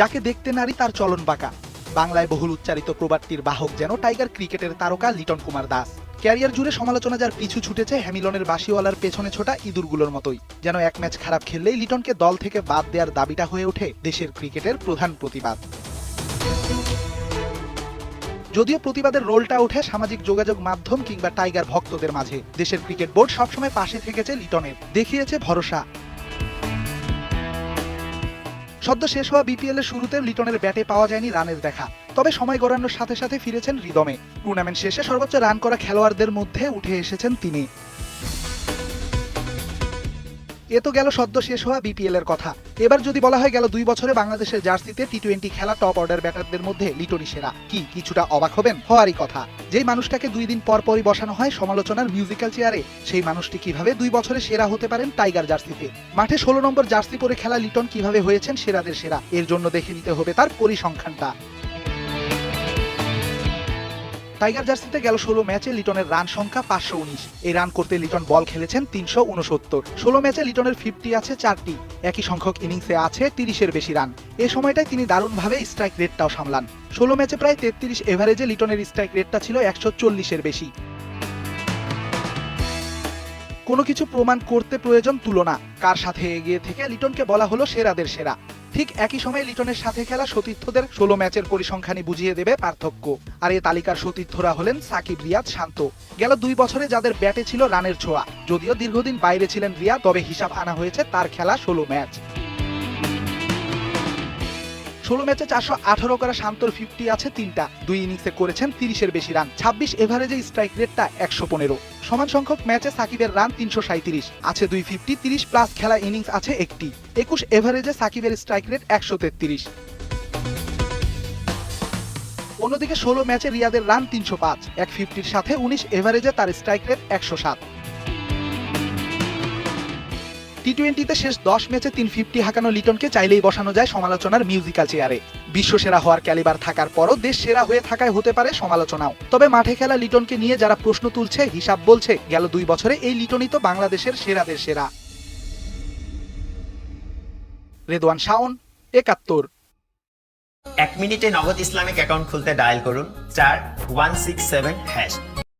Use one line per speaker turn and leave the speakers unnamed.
যাকে দেখতে নারী তার চলন বাঁকা। বাংলায় বহুল উচ্চারিত প্রবাদটির বাহক যেন টাইগার ক্রিকেটের তারকা লিটন কুমার দাস। ক্যারিয়ার জুড়ে সমালোচনা যার পিছু ছুটেছে হ্যামিলনের বাঁশিওয়ালার পেছনে ছোটা ইঁদুরগুলোর মতোই। যেন এক ম্যাচ খারাপ খেললেই লিটনকে দল থেকে বাদ দেওয়ার দাবিটা হয়ে ওঠে দেশের ক্রিকেটের প্রধান প্রতিবাদ। যদিও প্রতিবাদের রোলটা ওঠে সামাজিক যোগাযোগ মাধ্যম কিংবা টাইগার ভক্তদের মাঝে, দেশের ক্রিকেট বোর্ড সবসময় পাশে থেকেছে লিটনের, দেখিয়েছে ভরসা। সদ্য শেষ হওয়া বিপিএল এর শুরুতে লিটনের ব্যাটে পাওয়া যায়নি রানের দেখা, তবে সময় গড়ানোর সাথে সাথে ফিরেছেন রিদমে। টুর্নামেন্ট শেষে সর্বোচ্চ রান করা খেলোয়াড়দের মধ্যে উঠে এসেছেন তিনি। এ তো গেল সদ্য শেষ হওয়া বিপিএল এর কথা। এবার যদি বলা হয় গেল 2 বছরে বাংলাদেশের জার্সিতে টি-20 খেলা টপ অর্ডার ব্যাটারদের মধ্যে লিটনই সেরা, কিছুটা অবাক হবেন? হওয়ারই কথা। যেই মানুষটাকে 2 দিন পর পরই বসানো হয় সমালোচনার মিউজিক্যাল চেয়ারে, সেই মানুষটি কিভাবে 2 বছরে সেরা হতে পারেন টাইগার জার্সিতে? মাঠে 16 নম্বর জার্সি পরে খেলা লিটন কিভাবে হয়েছেন সেরাদের সেরা? এর জন্য দেখে নিতে হবে তার পরিসংখ্যানটা। টাইগার জার্সিতে গেল 16 ম্যাচে লিটনের রান সংখ্যা 519। এই রান করতে লিটন বল খেলেছেন 369। 16 ম্যাচে লিটনের 50 আছে 4টি। একই সংখ্যক ইনিংসে আছে 30-এর বেশি রান। এ সময়টায় তিনি দারুণভাবে স্ট্রাইক রেটটাও সামলান। 16 ম্যাচে প্রায় 33 এভারেজে লিটনের স্ট্রাইক রেটটা ছিল 140-এর বেশি। কোনো কিছু প্রমাণ করতে প্রয়োজন তুলনা, কার সাথে এগিয়ে থেকে লিটনকে বলা হলো সেরাদের সেরা। ঠিক একই সময়ে লিটনের সাথে খেলা সতীর্থদের 16 ম্যাচের পরিসংখ্যানই বুঝিয়ে দেবে পার্থক্য। আর এই তালিকার সতীর্থরা হলেন সাকিব, রিয়াদ, শান্ত। গেল 2 বছরে যাদের ব্যাটে ছিল রানের ছোঁয়া, যদিও দীর্ঘদিন বাইরে ছিলেন রিয়াদ, তবে হিসাব আনা হয়েছে তার খেলা 16 ম্যাচ। 16 ম্যাচে 418 করা শান্তর 50 আছে 3টা। 2 ইনিংসে করেছেন 30-এর বেশি রান। 26 এভারেজে স্ট্রাইক রেটটা 115। সমান সংখ্যক ম্যাচে সাকিবের রান 337, আছে 250। 30 প্লাস খেলা ইনিংস আছে 1টি। 21 এভারেজে সাকিবের স্ট্রাইক রেট 133। অন্যদিকে 16 ম্যাচে রিয়াদের রান 305, 150-র সাথে 19 এভারেজে তার স্ট্রাইক রেট 107। টি-20তে শেষ 10 ম্যাচে 350 হাঁকানো লিটনকে চাইলেই বসানো যায় সমালোচনার মিউজিক্যাল চেয়ারে। বিশ্ব সেরা হওয়ার ক্যালিবার থাকার পরও দেশ সেরা হয়ে থাকায় হতে পারে সমালোচনাও। তবে মাঠে খেলা লিটনকে নিয়ে যারা প্রশ্ন তুলছে, হিসাব বলছে গেল 2 বছরে এই লিটনই তো বাংলাদেশের সেরাদের সেরা। রেদওয়ান শাওন, 71।
1 মিনিটে নগদ ইসলামিক অ্যাকাউন্ট খুলতে ডায়াল করুন *167#।